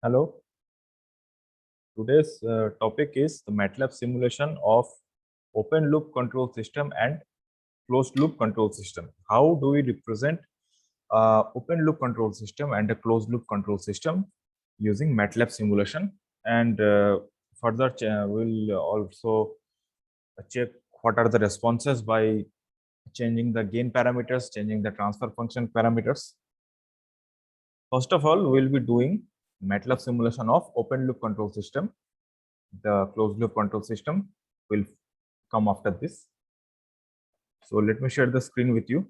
Hello. Today's topic is the MATLAB simulation of open loop control system and closed loop control system. How do we represent open loop control system and a closed loop control system using MATLAB simulation? And further, we'll also check what are the responses by changing the gain parameters, changing the transfer function parameters. First of all, we'll be doing MATLAB simulation of open loop control system. The closed loop control system will come after this. So let me share the screen with you.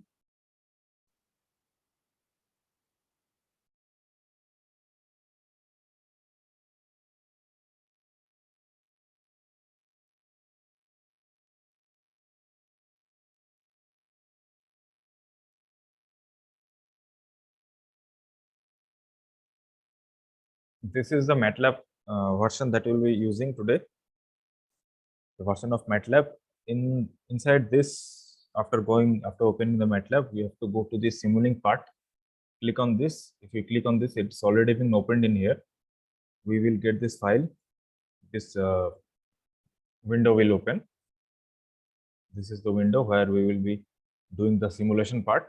This is the MATLAB version that we'll be using today. The version of MATLAB. Inside this, after opening the MATLAB, we have to go to the simulating part. Click on this. If you click on this, it's already been opened in here. We will get this file. This window will open. This is the window where we will be doing the simulation part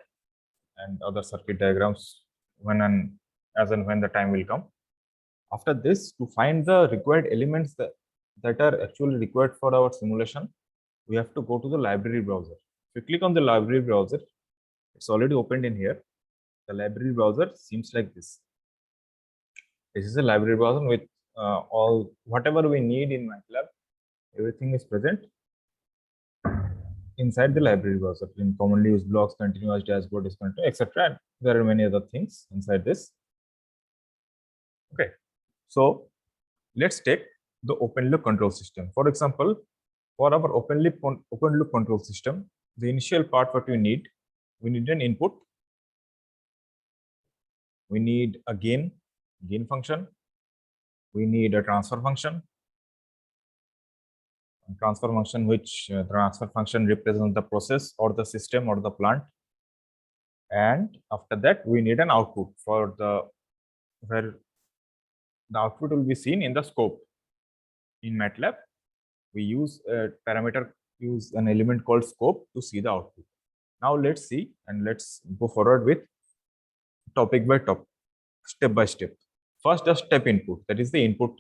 and other circuit diagrams as and when the time will come. After this, to find the required elements that are actually required for our simulation, we have to go to the library browser. If you click on the library browser, it's already opened in here. The library browser seems like this. This is a library browser with all whatever we need in MATLAB. Everything is present inside the library browser in commonly used blocks, continuous dashboard, discontinuous, etc. There are many other things inside this. Okay, so let's take the open loop control system. For example, for our open loop control system, the initial part what we need an input, we need a gain function, we need a transfer function, which transfer function represents the process or the system or the plant, and after that we need an output for where the output will be seen in the scope. In MATLAB, we use an element called scope to see the output. Now let's see and let's go forward with topic by topic, step by step. First, the step input, that is the input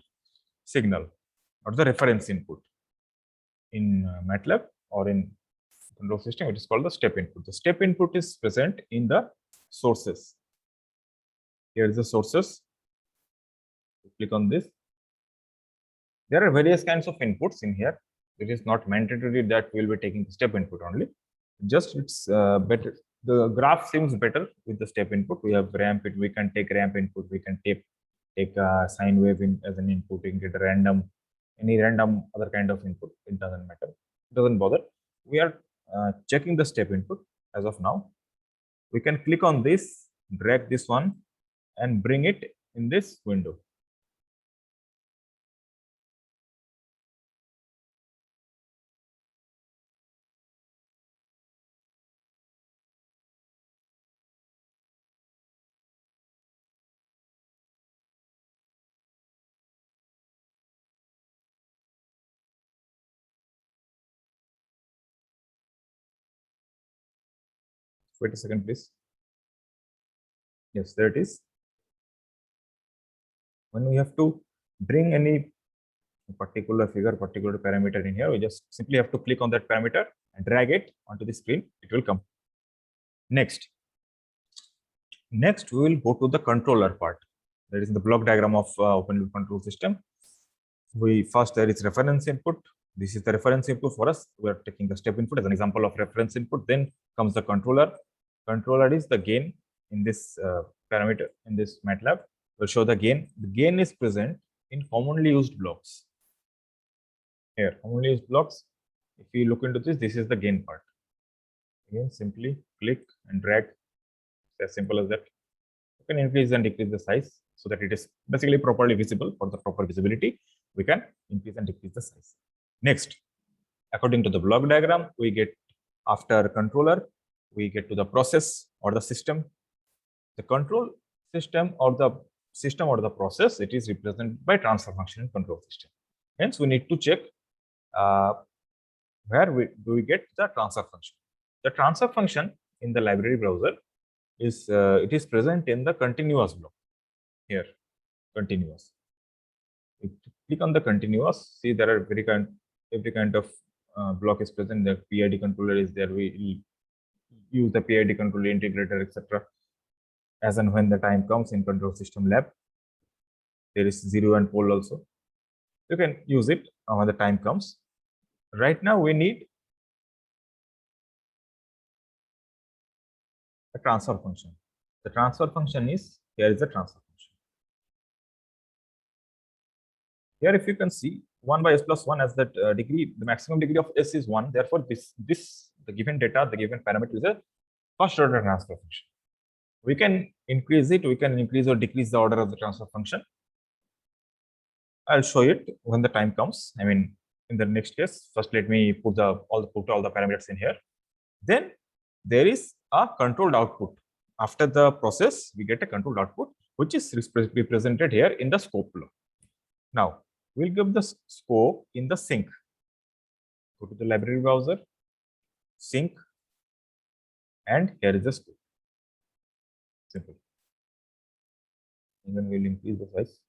signal or the reference input. In MATLAB or in control system, it is called the step input. The step input is present in the sources. Here is the sources. Click on this. There are various kinds of inputs in here. It is not mandatory that we will be taking the step input only. Just it's better. The graph seems better with the step input. We have ramp. We can take ramp input. We can take a sine wave as an input. We can get any random other kind of input. It doesn't matter. It doesn't bother. We are checking the step input as of now. We can click on this, drag this one, and bring it in this window. Wait a second, please. Yes, there it is. When we have to bring any particular figure, particular parameter in here, we just simply have to click on that parameter and drag it onto the screen. It will come. Next, we will go to the controller part. That is the block diagram of open loop control system. First there is reference input. This is the reference input for us. We are taking the step input as an example of reference input. Then comes the controller. Controller is the gain in this parameter in this MATLAB. We'll show the gain. The gain is present in commonly used blocks. Here, commonly used blocks. If you look into this is the gain part. Again, simply click and drag. It's as simple as that. You can increase and decrease the size so that it is basically properly visible. For the proper visibility, we can increase and decrease the size. Next, according to the block diagram, we get after controller, we get to the process or the system. The control system or the system or the process, it is represented by transfer function in control system. Hence, we need to check where do we get the transfer function. The transfer function in the library browser is it is present in the continuous block here. Continuous. If you click on the continuous, see there are every kind of block is present. The PID controller is there. We use the PID controller integrator, etc. As and when the time comes in control system lab, there is 0 and pole also. You can use it when the time comes. Right now, we need a transfer function. The transfer function is, here is the transfer function. Here, if you can see, 1 by s plus 1 as that degree, the maximum degree of s is 1. Therefore, the given data, the given parameter is a first order transfer function. We can increase it, we can increase or decrease the order of the transfer function. I'll show it when the time comes. I mean, in the next case, first let me put all the parameters in here. Then there is a controlled output. After the process, we get a controlled output, which is represented here in the scope block. Now, we'll give the scope in the sync. Go to the library browser, sync, and here is the scope. Simple. And then we'll increase the size.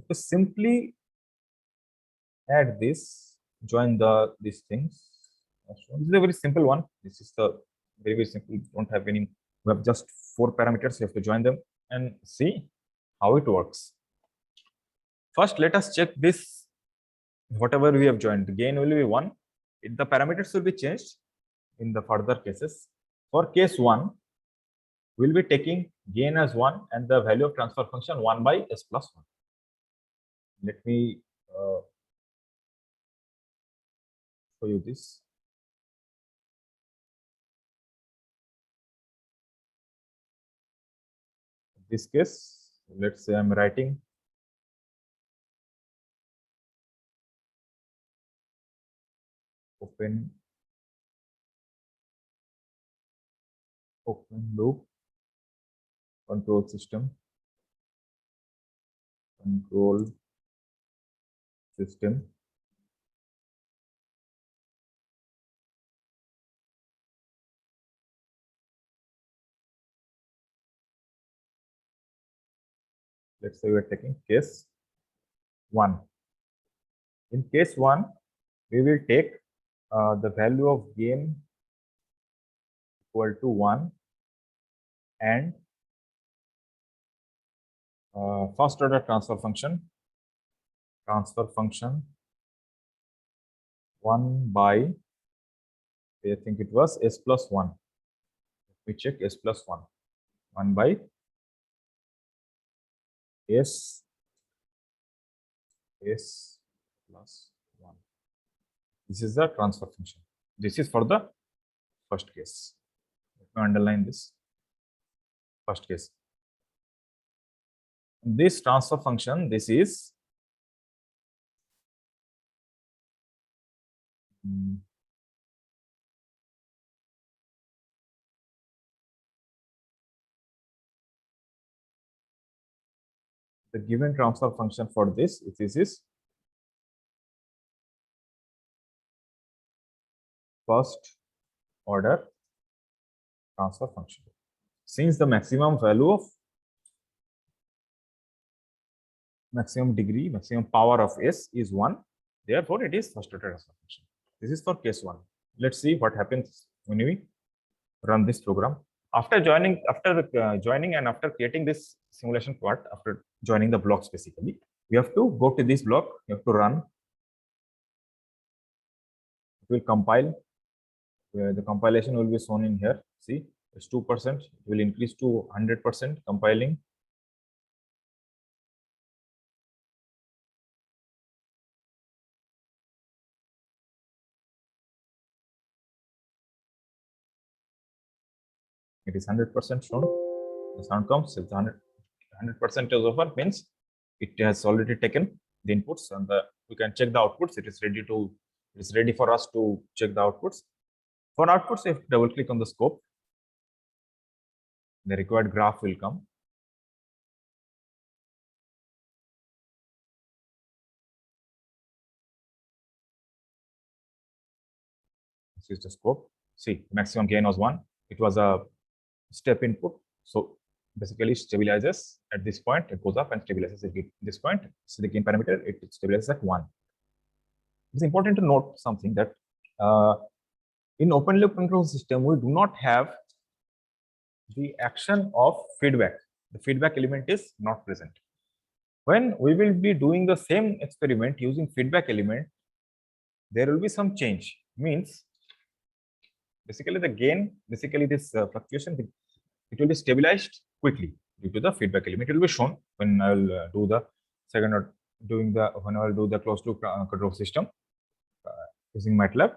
To simply add this, join these things. This is a very simple one. This is the very simple. You don't have any. We have just 4 parameters. You have to join them and see how it works. First, let us check this. Whatever we have joined, the gain will be 1. The parameters will be changed in the further cases. For case 1, we'll be taking gain as 1 and the value of transfer function 1 by s plus 1. Let me show you this. In this case, let's say I'm writing open loop control system. Let's say we're taking case 1. In case 1, we will take the value of gain equal to 1 and first order transfer function 1 by, I think it was s plus 1. Let me check s plus 1. 1 by s plus 1. This is the transfer function. This is for the first case. Let me underline this. First case. This transfer function, this is the given transfer function for this is first order transfer function. Since the maximum value of maximum power of s is 1, therefore it is first order transfer function. This is for case 1. Let's see what happens when we run this program. After joining and after creating this simulation part, after joining the blocks, basically, we have to go to this block. You have to run. It will compile. The compilation will be shown in here. See, it's 2%. It will increase to 100% compiling. It is 100% shown. The sound comes. It's 100% is over, means it has already taken the inputs, and we can check the outputs. It is ready for us to check the outputs. For outputs, if double click on the scope, the required graph will come. This is the scope. See, maximum gain was 1. It was a step input. So basically stabilizes at this point, it goes up and stabilizes at this point. So the gain parameter, it stabilizes at 1. It's important to note something that in open loop control system, we do not have the action of feedback. The feedback element is not present. When we will be doing the same experiment using feedback element, there will be some change. Means basically the gain, basically this fluctuation, it will be stabilized quickly due to the feedback element. It will be shown when I will do the second or when I will do the closed loop control system using MATLAB.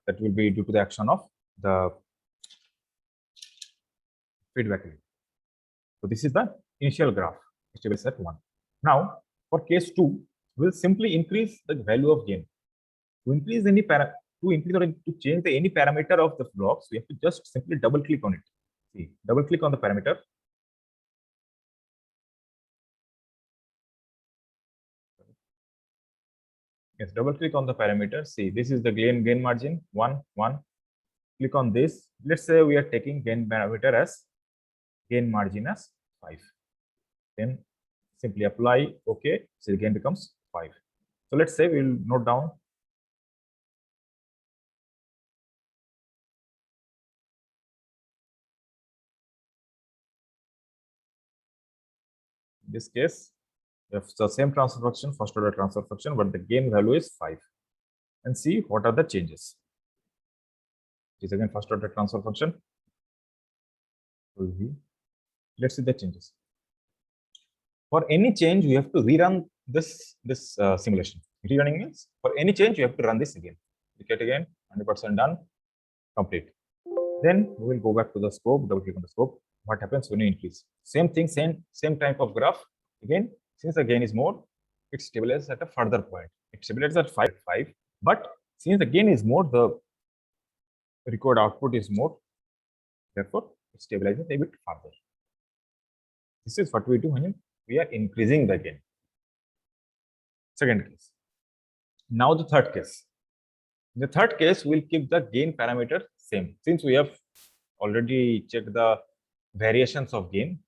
That will be due to the action of the feedback element. So this is the initial graph, stabilized at 1. Now for case 2, we'll simply increase the value of gain. To increase any to increase or to change any parameter of the blocks, we have to just simply double click on it. See, double click on the parameter. Yes, double click on the parameter. See, this is the gain margin 1, 1. Click on this. Let's say we are taking gain parameter as gain margin as 5. Then simply apply OK. So the gain becomes 5. So let's say we'll note down. In this case, we have the same transfer function, first order transfer function, but the gain value is 5. And see what are the changes. It is again first order transfer function. Let's see the changes. For any change, you have to rerun this simulation. Rerunning means for any change, you have to run this again. Click it again, 100% done, complete. Then we will go back to the scope, double click on the scope. What happens when you increase? Same thing, same type of graph. Again, since the gain is more, it stabilizes at a further point. It stabilizes at 5, but since the gain is more, the record output is more. Therefore, it stabilizes a bit further. This is what we do when we are increasing the gain. Second case. Now the third case. In the third case, we'll keep the gain parameter same. Since we have already checked the variations of gain,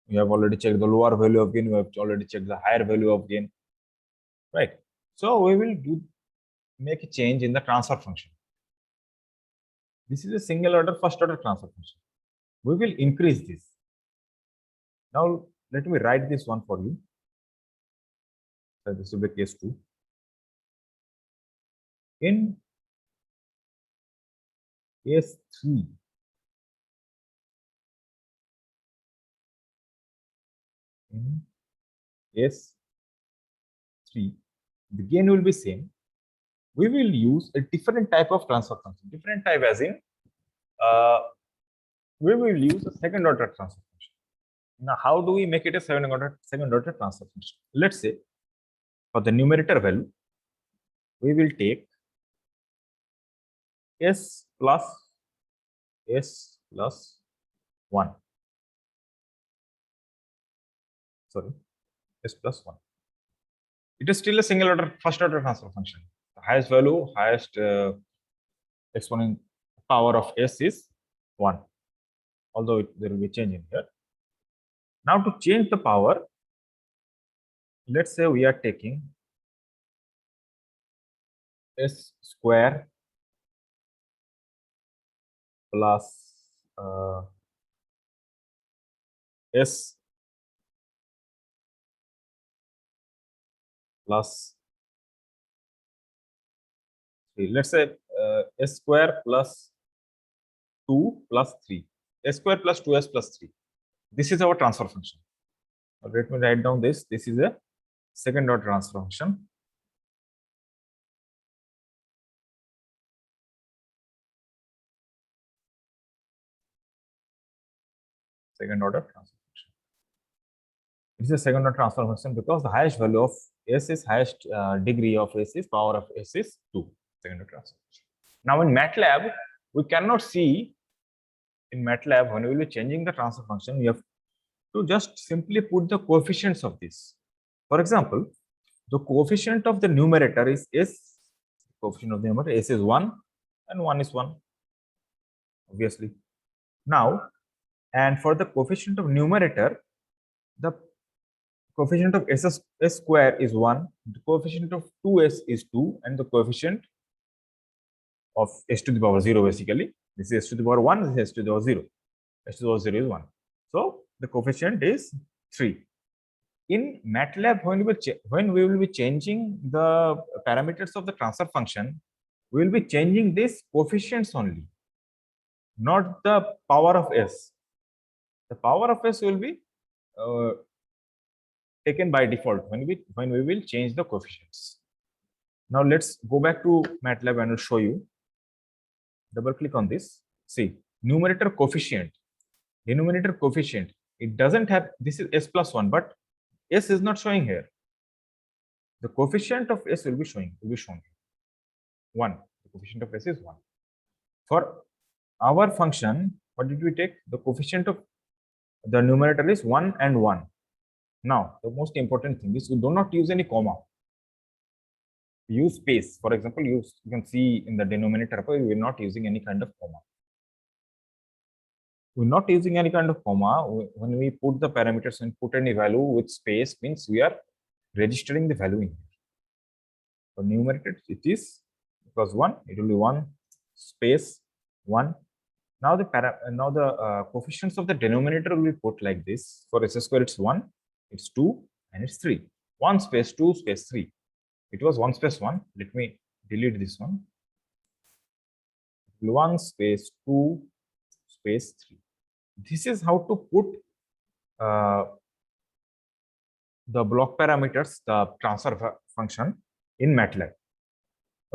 we have already checked the lower value of gain, we have already checked the higher value of gain, right? So we will make a change in the transfer function. This is a single order, first order transfer function. We will increase this. Now let me write this one for you. So this will be case 2. In case 3, the gain will be same. We will use a different type of transfer function. Different type as in we will use a second order transfer function. Now, how do we make it a second order transfer function? Let's say for the numerator value, we will take s plus 1. Sorry, s plus 1. It is still a single order, first order transfer function. The highest value, highest exponent power of s is 1. Although there will be change in here. Now to change the power, let's say we are taking s square plus s plus 3. Let's say s square plus 2 plus 3. S square plus 2s plus 3. This is our transfer function. Let me write down this. This is a second order transfer function. Second order transfer function. It is a second order transfer function because the highest value of s is highest degree of s is power of s is 2. Second order transfer function. Now in MATLAB, we cannot see in MATLAB when we will be changing the transfer function, we have to just simply put the coefficients of this. For example, the coefficient of the numerator is s. Coefficient of the numerator s is 1. and 1 is 1, obviously. Now, and for the coefficient of numerator, the coefficient of s square is 1, the coefficient of 2s is 2, and the coefficient of s to the power 0, basically. This is s to the power 1, this is s to the power 0. S to the power 0 is 1. So the coefficient is 3. In MATLAB, when we will be changing the parameters of the transfer function, we will be changing these coefficients only, not the power of s. The power of s will be uh, taken by default when we will change the coefficients. Now let's go back to MATLAB and I'll show you. Double click on this. See, numerator coefficient, denominator coefficient. It doesn't have, this is s plus 1, but s is not showing here. The coefficient of s will be shown 1. The coefficient of s is 1. For our function, what did we take? The coefficient of the numerator is 1 and 1. Now, the most important thing is we do not use any comma. We use space. For example, you can see in the denominator, we are not using any kind of comma. We're not using any kind of comma. When we put the parameters and put any value with space, means we are registering the value in here. For numerator, it is because 1, it will be 1 space 1. Now the coefficients of the denominator will be put like this. For s square, it's 1, it's 2, and it's 3. 1 space 2 space 3. It was 1 space 1. Let me delete this one. 1 space 2 space 3. This is how to put the block parameters, the transfer function in MATLAB.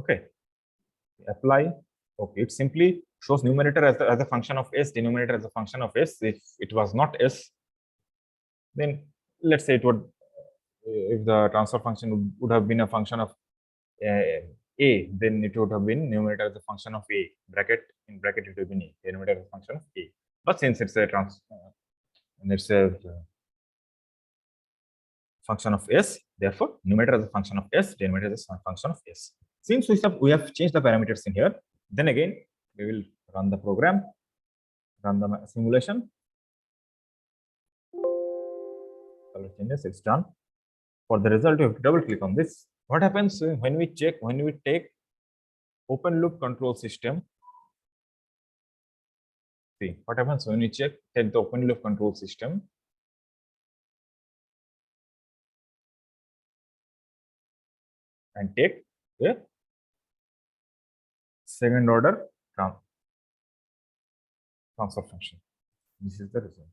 Okay. Apply. Okay. It simply shows numerator as a function of s, denominator as a function of s. If it was not s, then let's say it would, if the transfer function would have been a function of a, then it would have been numerator as a function of a. In bracket it would have been a, denominator as a function of a. But since it's a function of s, therefore numerator as a function of s, denominator as a function of s. Since we have changed the parameters in here, then again we will run the program, run the simulation. Color changes, it's done. For the result, you have to double click on this. What happens when we take open loop control system? See what happens when we take the open loop control system. And take a second order transfer function. This is the result.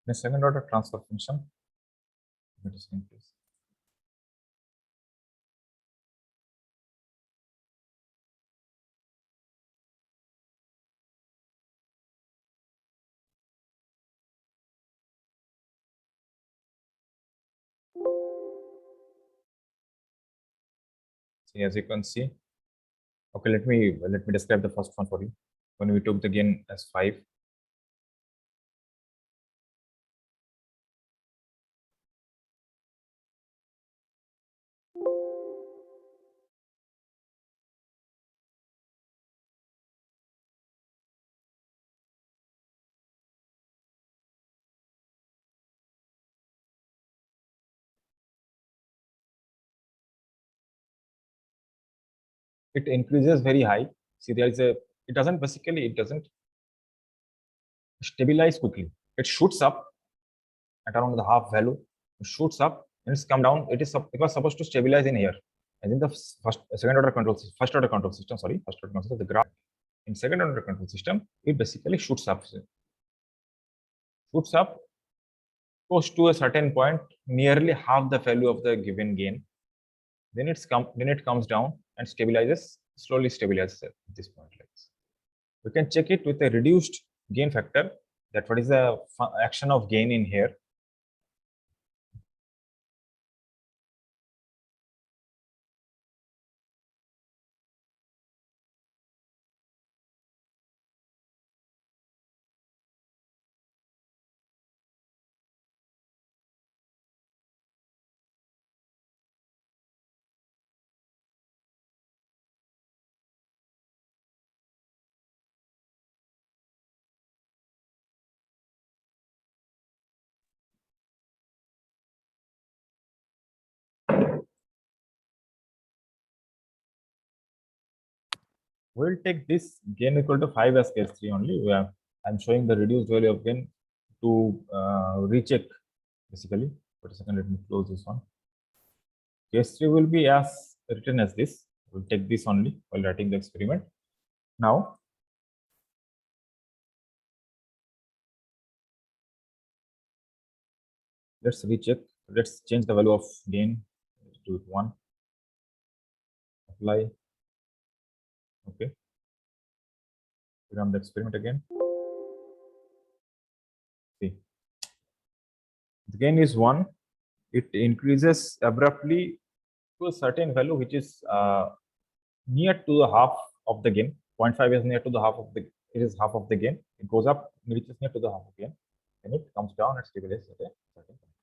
The second order transfer function. Let us increase. See, as you can see. Okay, let me describe the first one for you. When we took the gain as 5, it increases very high. See, there is a, it doesn't stabilize quickly. It shoots up at around the half value, it shoots up and it's come down. It was supposed to stabilize in here. And in the first order control system, the graph in second order control system, it basically shoots up close to a certain point, nearly half the value of the given gain. Then it comes down and slowly stabilizes at this point like this. We can check it with a reduced gain factor, that what is the action of gain in here. We'll take this gain equal to 5 as case 3 only. I'm showing the reduced value of gain to recheck basically. Wait a second, let me close this one. Case 3 will be as written as this. We'll take this only while writing the experiment. Now, let's recheck. Let's change the value of gain. Let's do it 1. Apply. Okay. Run the experiment again. See. The gain is 1. It increases abruptly to a certain value which is near to the half of the gain. 0.5 is near to the half of the, it is half of the gain. It goes up, reaches near to the half of the gain. Then it comes down and stabilizes at a certain point.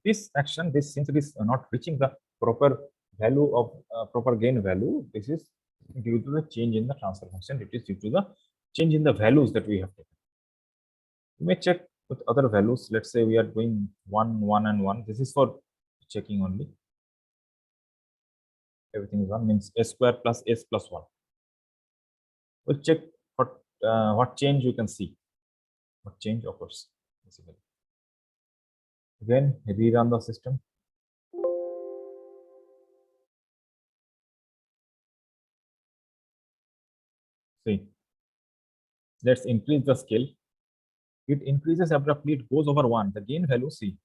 This action, since it is not reaching the proper value of proper gain value, this is due to the change in the transfer function. It is due to the change in the values that we have taken. You may check with other values. Let's say we are doing 1, 1, and 1. This is for checking only. Everything is 1 means s square plus s plus 1. We'll check what change you can see. What change occurs basically. Again, rerun the system. See, let's increase the scale. It increases abruptly, it goes over 1. The gain value, see,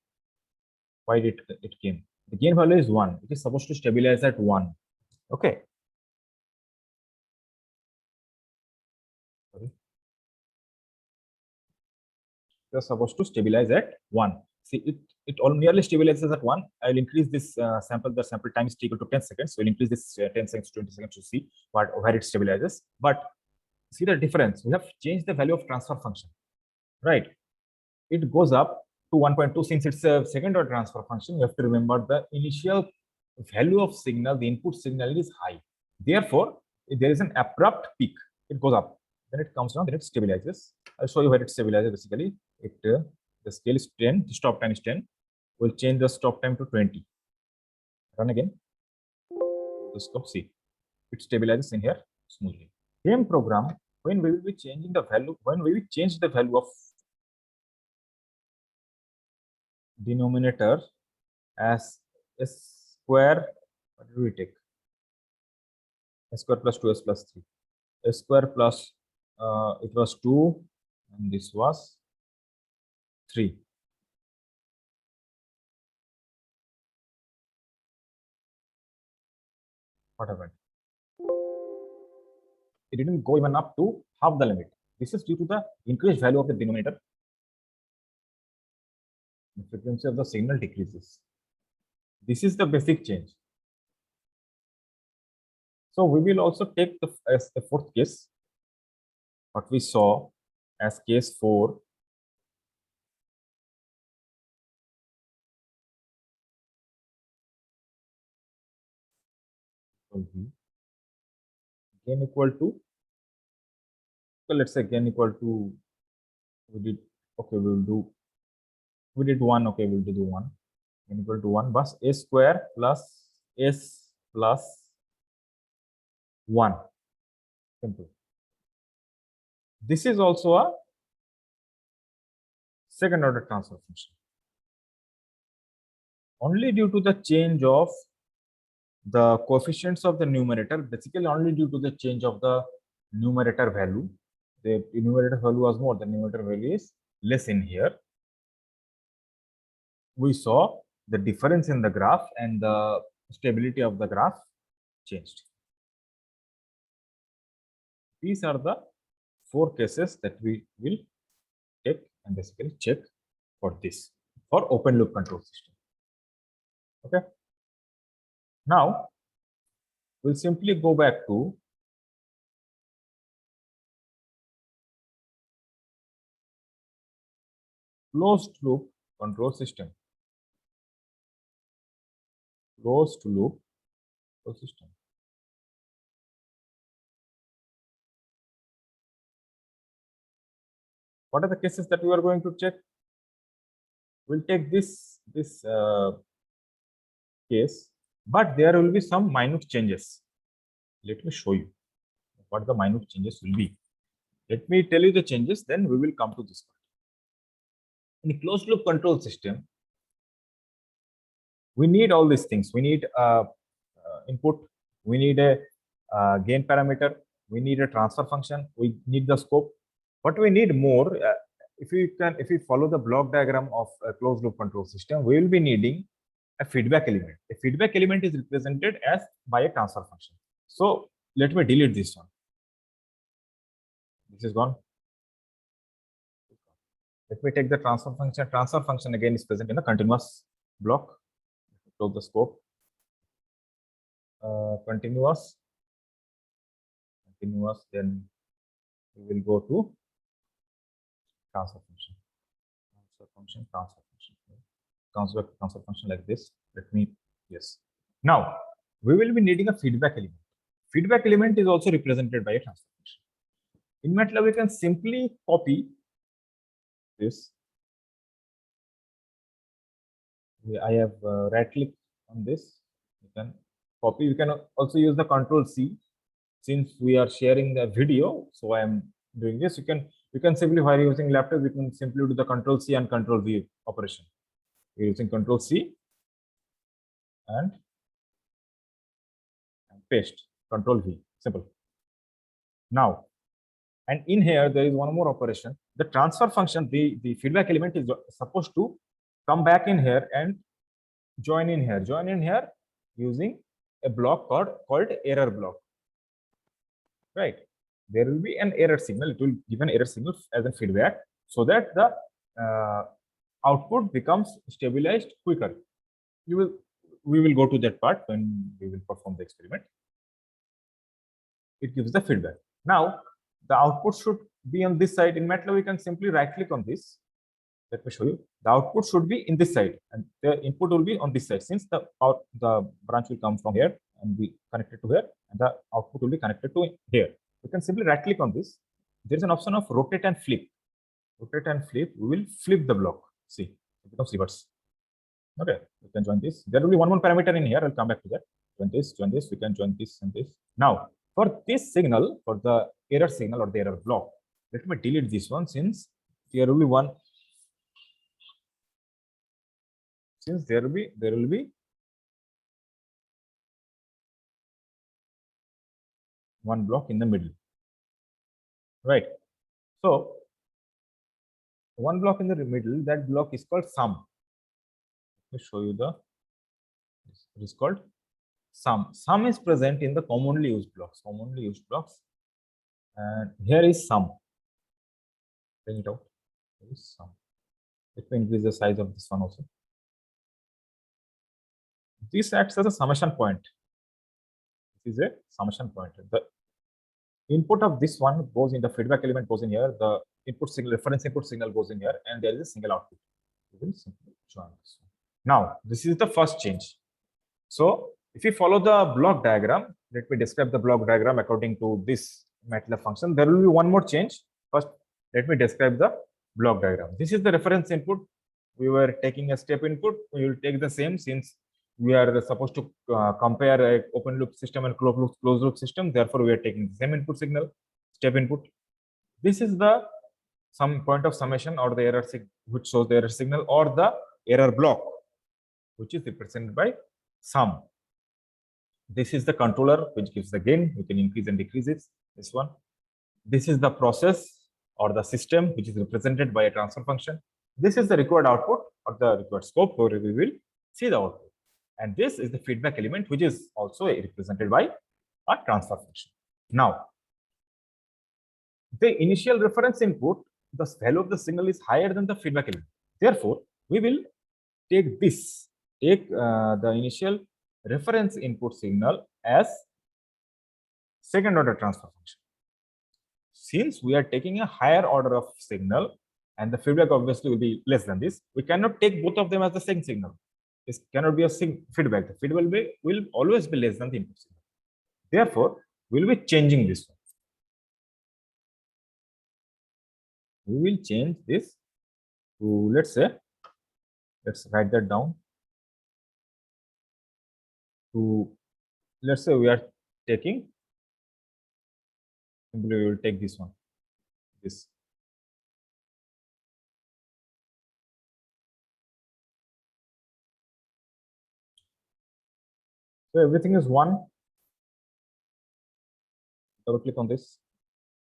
why it came. The gain value is 1. It is supposed to stabilize at 1. Okay. Sorry. You're supposed to stabilize at 1. See, it all nearly stabilizes at 1. I will increase this sample, the sample time is equal to 10 seconds. So we'll increase this 10 seconds, 20 seconds to see where it stabilizes. But see the difference. We have changed the value of transfer function, right? It goes up to 1.2 since it's a second order transfer function. You have to remember the initial value of signal, the input signal is high. Therefore, if there is an abrupt peak, it goes up. Then it comes down, then it stabilizes. I'll show you where it stabilizes basically. The scale is 10, the stop time is 10. We'll change the stop time to 20. Run again. The scope, see, it stabilizes in here smoothly. Same program, when we will be changing the value, when we will change the value of denominator as s square, what do we take? S square plus 2s plus 3. S square plus, it was 2 and this was 3. What happened? It didn't go even up to half the limit. This is due to the increased value of the denominator. The frequency of the signal decreases. This is the basic change. So we will also take as the fourth case, what we saw as case 4. Gain equal to, so let's say gain equal to, we did 1, okay, we'll do 1. Gain equal to 1, but a square plus s plus 1. Simple. This is also a second order transfer function. Only due to the change of the coefficients of the numerator, basically only due to the change of the numerator value. The numerator value was more, the numerator value is less in here. We saw the difference in the graph and the stability of the graph changed. These are the 4 cases that we will take and basically check for this, for open loop control system. Okay. Now, we'll simply go back to closed loop control system. Closed loop control system. What are the cases that we are going to check? We'll take this case but there will be some minute changes. Let me show you what the minute changes will be. Let me tell you the changes, then we will come to this part. In a closed loop control system, we need all these things. We need input, we need a gain parameter, we need a transfer function, we need the scope. But we need more. If we follow the block diagram of a closed loop control system, we will be needing a feedback element. A feedback element is represented as by a transfer function. So let me delete this one. This is gone. Let me take the transfer function. Transfer function again is present in the continuous block. Close the scope. Continuous, then we will go to transfer function. Transfer function like this. Let me, yes. Now, we will be needing a feedback element. Feedback element is also represented by a transfer function. In MATLAB, we can simply copy this. I have right click on this. You can copy. You can also use the Control C. Since we are sharing the video, so I am doing this. You can simply, while using laptop, you can simply do the Control C and Control V operation. We're using Control C and paste, Control V, simple. Now, and in here there is one more operation. The transfer function, the feedback element is supposed to come back in here and join in here using a block called error block. Right, there will be an error signal. It will give an error signal as a feedback, so that the output becomes stabilized quicker. We will go to that part when we will perform the experiment. It gives the feedback. Now the output should be on this side. In MATLAB, we can simply right click on this. Let me show you. The output should be in this side, and the input will be on this side. Since the branch will come from here and be connected to here, and the output will be connected to here. You can simply right click on this. There is an option of rotate and flip. Rotate and flip. We will flip the block. See, it becomes reverse. Okay, you can join this. There will be one more parameter in here. I'll come back to that. Join this. We can join this and this. Now, for this signal, for the error signal or the error block, let me delete this one, since there will be one. Since there will be one block in the middle, right? So one block in the middle, that block is called sum. Let me show you it is called sum. Sum is present in the commonly used blocks. And here is sum. Bring it out. Here is sum. Let me increase the size of this one also. This acts as a summation point. This is a summation point. The input of this one goes in, the feedback element goes in here, the input signal, reference input signal goes in here, and there is a single output. We will simply join this one. Now, this is the first change. So, if you follow the block diagram, let me describe the block diagram according to this MATLAB function. There will be one more change. First, let me describe the block diagram. This is the reference input. We were taking a step input. We will take the same, since we are supposed to compare a open loop system and closed loop system. Therefore, we are taking the same input signal, step input. This is the some point of summation, or the error signal, which shows the error signal, or the error block, which is represented by sum. This is the controller, which gives the gain. You can increase and decrease it. This one. This is the process or the system, which is represented by a transfer function. This is the required output or the required scope, where we will see the output. And this is the feedback element, which is also represented by a transfer function. Now, the initial reference input, the value of the signal is higher than the feedback element. Therefore, we will take the initial reference input signal as second order transfer function. Since we are taking a higher order of signal and the feedback obviously will be less than this, we cannot take both of them as the same signal. This cannot be a feedback. The feedback will always be less than the input signal. Therefore, we will be changing this one. We will change this to, let's write that down, to, let's say we are taking, simply we will take this one, this. So everything is 1. Double click on this.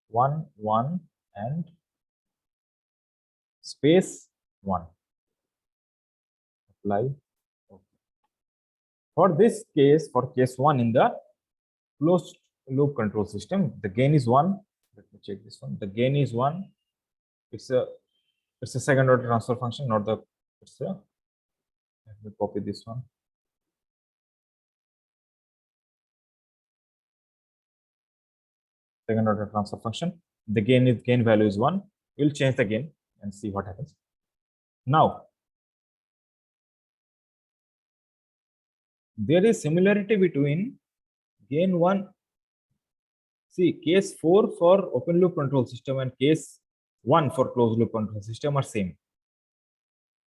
1, 1, and space 1. Apply. Okay. For this case, for case 1 in the closed loop control system, the gain is 1. Let me check this one. The gain is 1. It's a second order transfer function, not the, it's a, let me copy this one. Second order transfer function. The gain value is 1. We'll change the gain and see what happens. Now, there is similarity between gain 1. See, case 4 for open loop control system and case 1 for closed loop control system are same.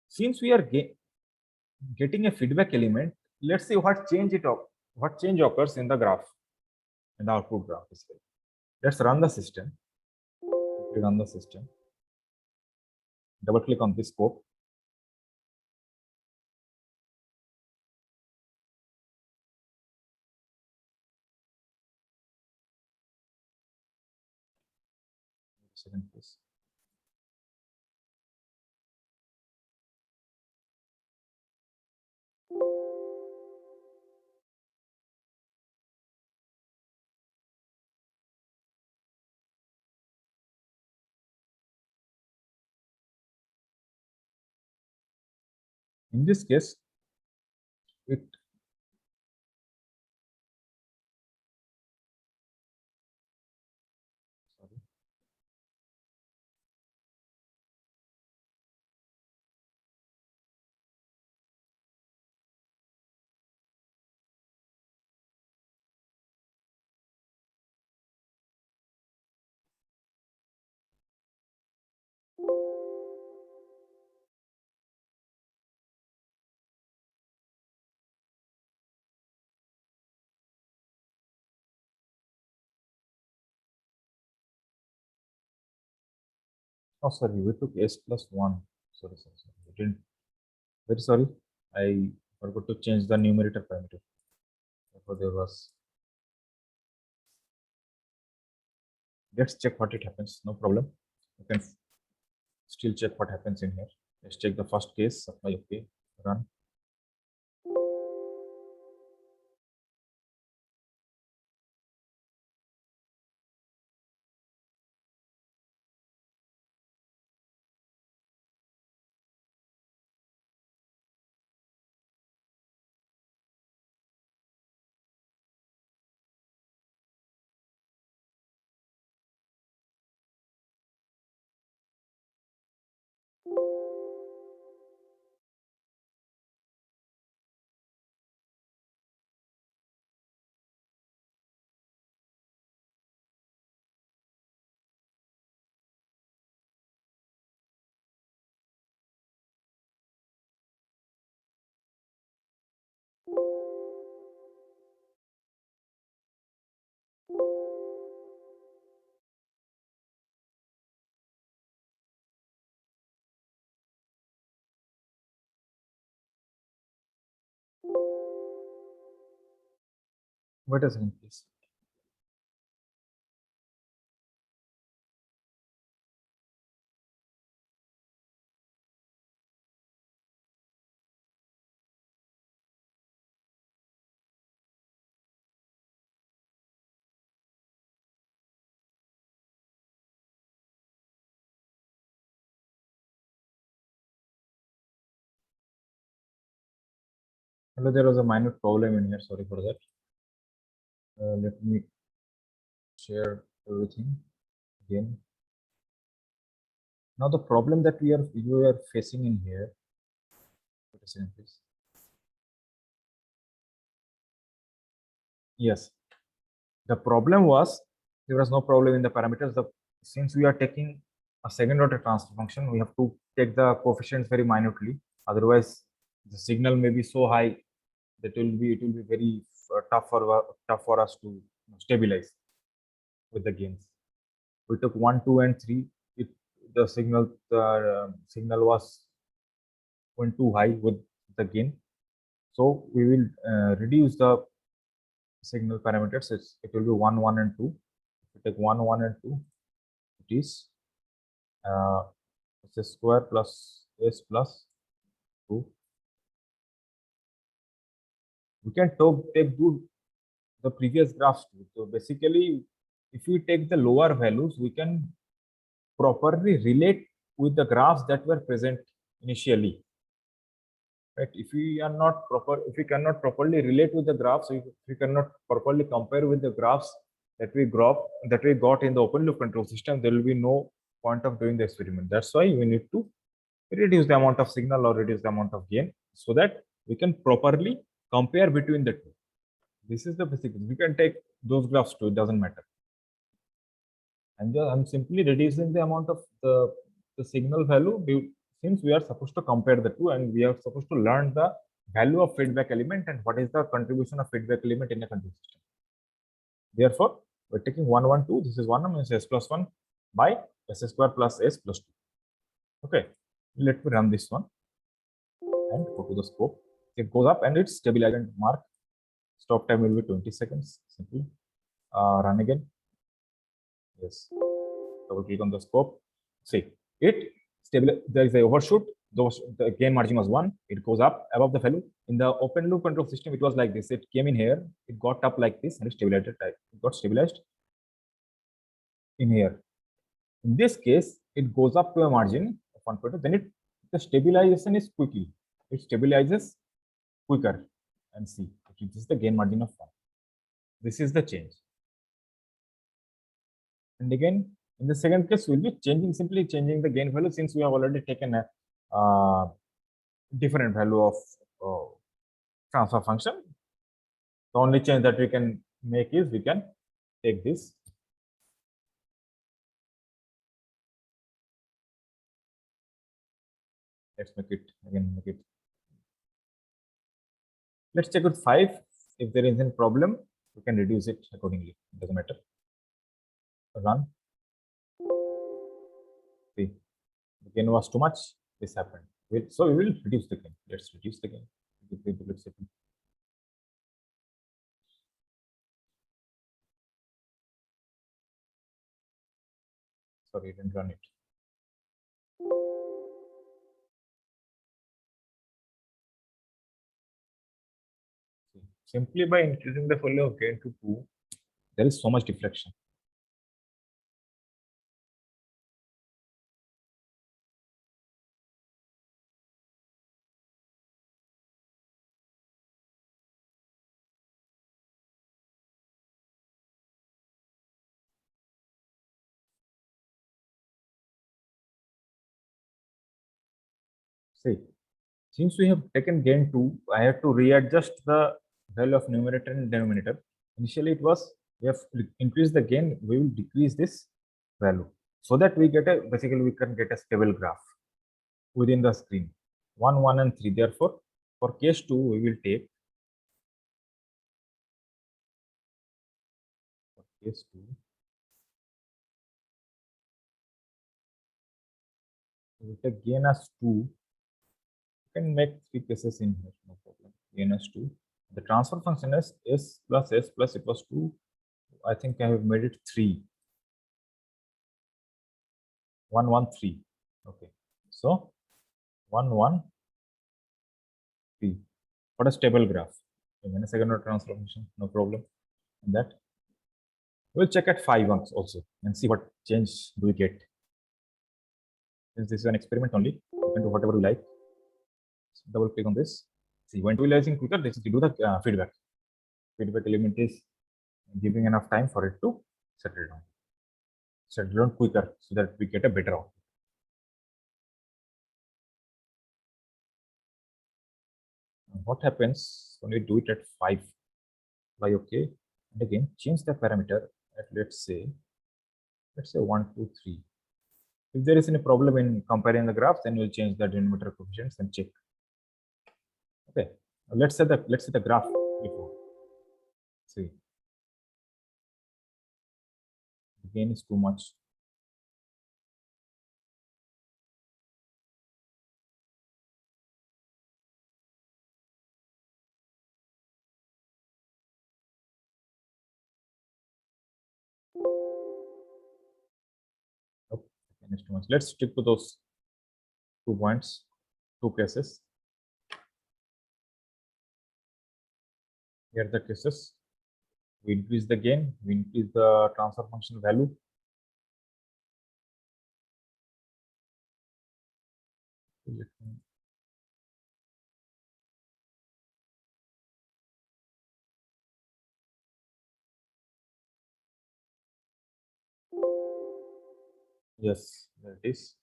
Since we are getting a feedback element, let's see what change occurs in the graph, in the output graph. Let's run the system. Run the system. Double click on this scope. Second, please. In this case, it oh sorry, we took s plus 1. Sorry. We didn't. Very sorry. I forgot to change the numerator parameter. Therefore, there was. Let's check what it happens. No problem. You can still check what happens in here. Let's check the first case. Apply. Okay. Run. Wait a second, please. Hello, there was a minor problem in here. Sorry for that. Let me share everything again. Now the problem that you are facing in here. Wait a second, please. Yes. The problem was there was no problem in the parameters. Since we are taking a second order transfer function, we have to take the coefficients very minutely. Otherwise, the signal may be so high that it will be very tough for us to stabilize with the gains. We took 1, 2, and 3. The signal was went too high with the gain, so we will reduce the signal parameters. It will be 1, 1, and 2. If we take 1, 1, and 2, it is s square plus s plus 2. We can take the previous graphs too. So basically, if we take the lower values, we can properly relate with the graphs that were present initially. Right? If we cannot properly relate with the graphs, if we cannot properly compare with the graphs that we got in the open loop control system, there will be no point of doing the experiment. That's why we need to reduce the amount of signal or reduce the amount of gain so that we can properly compare between the two. This is the basic. We can take those graphs too, it doesn't matter. And I'm simply reducing the amount of the signal value since we are supposed to compare the two and we are supposed to learn the value of feedback element and what is the contribution of feedback element in a control system. Therefore, we're taking 1, 1, 2. This is 1 minus s plus 1 by s square plus s plus 2. Okay, let me run this one and go to the scope. It goes up and it's stabilized and mark. Stop time will be 20 seconds. Simply run again. Yes, double click on the scope. See, there is a overshoot. The gain margin was 1. It goes up above the value. In the open loop control system, it was like this. It came in here. It got up like this and it stabilized. It got stabilized in here. In this case, it goes up to a margin of 1.2. Then the stabilization is quickly. It stabilizes quicker. And see, this is the gain margin of 1. This is the change. And again, in the second case, we'll be simply changing the gain value since we have already taken a different value of transfer function. The only change that we can make is we can take this. Let's make it. Let's check with 5. If there is any problem, we can reduce it accordingly. It doesn't matter. Run. See, the gain was too much. This happened. So we will reduce the gain. Let's reduce the gain. Sorry, I didn't run it. Simply by increasing the value of gain to 2, there is so much deflection. See, since we have taken gain 2, I have to readjust the value of numerator and denominator. Initially, it was we have increased the gain, we will decrease this value so that we can get a stable graph within the screen. 1, 1, and 3. Therefore, for case 2, we will take case 2. We will take gain as 2. You can make 3 cases in here, no problem. Gain as 2. The transfer function is s plus s plus equals 2. I think I have made it 3. 1, 1, 3. Okay. So 1, 1, 3. What a stable graph. In a second order transformation, no problem. And that we'll check at 5 also and see what change do we get. Since this is an experiment only, you can do whatever you like. So double click on this. See, when stabilizing quicker, this is to do the feedback. Feedback element is giving enough time for it to settle down quicker so that we get a better output. What happens when we do it at 5? By okay, and again change the parameter at let's say 1, 2, 3. If there is any problem in comparing the graphs, then we'll change the denominator coefficients and check. Okay, Let's say the graph before. See, the gain is too much. Oh, the gain is too much. Let's stick to those 2 points, 2 cases. Here are the cases. We increase the gain, we increase the transfer function value. Yes, there it is.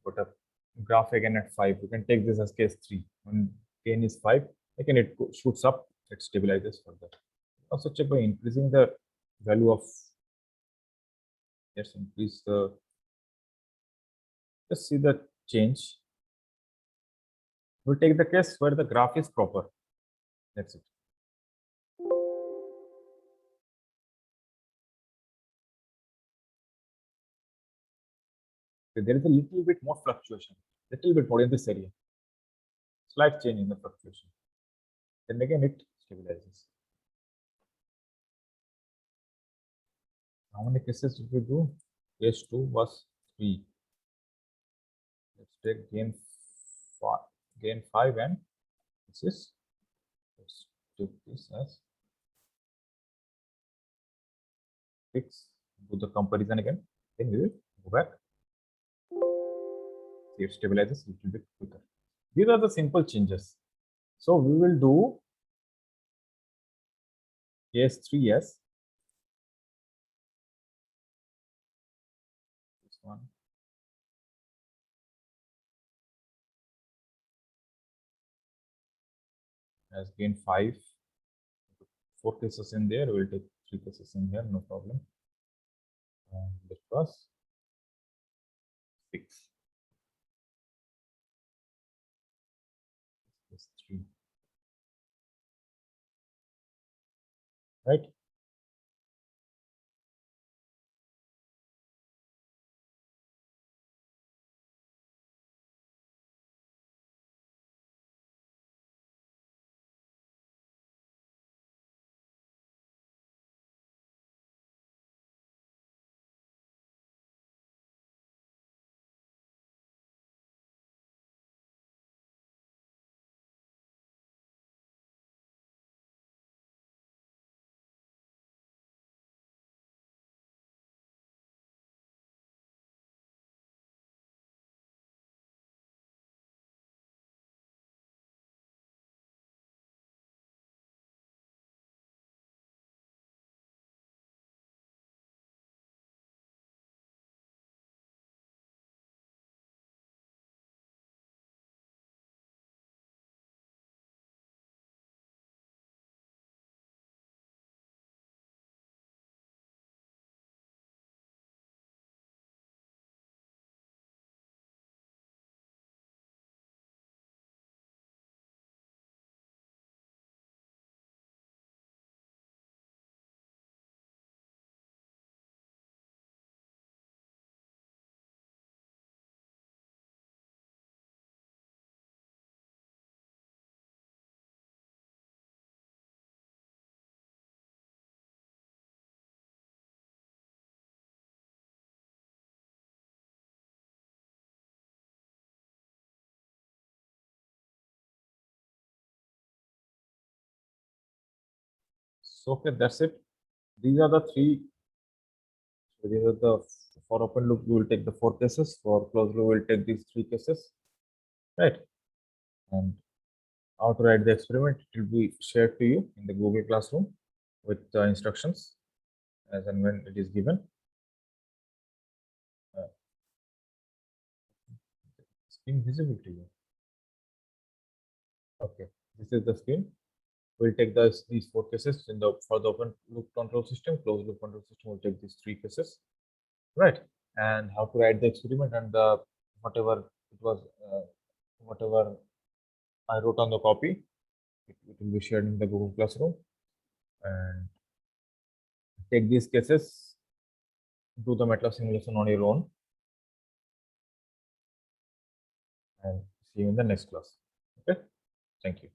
Put a graph again at 5. You can take this as case 3. When gain is 5, again it shoots up, it stabilizes further. Also check by increasing the value of, let's increase the, let's see the change. We'll take the case where the graph is proper. That's it. Okay, there is a little bit more fluctuation, little bit more in this area. Slight change in the fluctuation. Then again it stabilizes. How many cases did we do? Case 2 was 3. Let's take gain 5 and this is, let's take this as 6. Do the comparison again. Then we will go back. See, it stabilizes a little bit quicker. These are the simple changes. So we will do case 3 as this one. As gain 5. 4 cases in there. We'll take 3 cases in here, no problem. And it was 6. This is 3. Right? So okay, that's it. These are the 3. These are the, for open loop we will take the 4 cases. For closed loop we will take these 3 cases. Right? And how to write the experiment, it will be shared to you in the Google Classroom with the instructions as and when it is given. Screen visible to you. Okay, this is the screen. We'll take these 4 cases in the, for the open loop control system. Closed loop control system will take these 3 cases, right? And how to write the experiment and the whatever it was, whatever I wrote on the copy, It will be shared in the Google Classroom, and take these cases, do the MATLAB simulation on your own, and see you in the next class. Okay, thank you.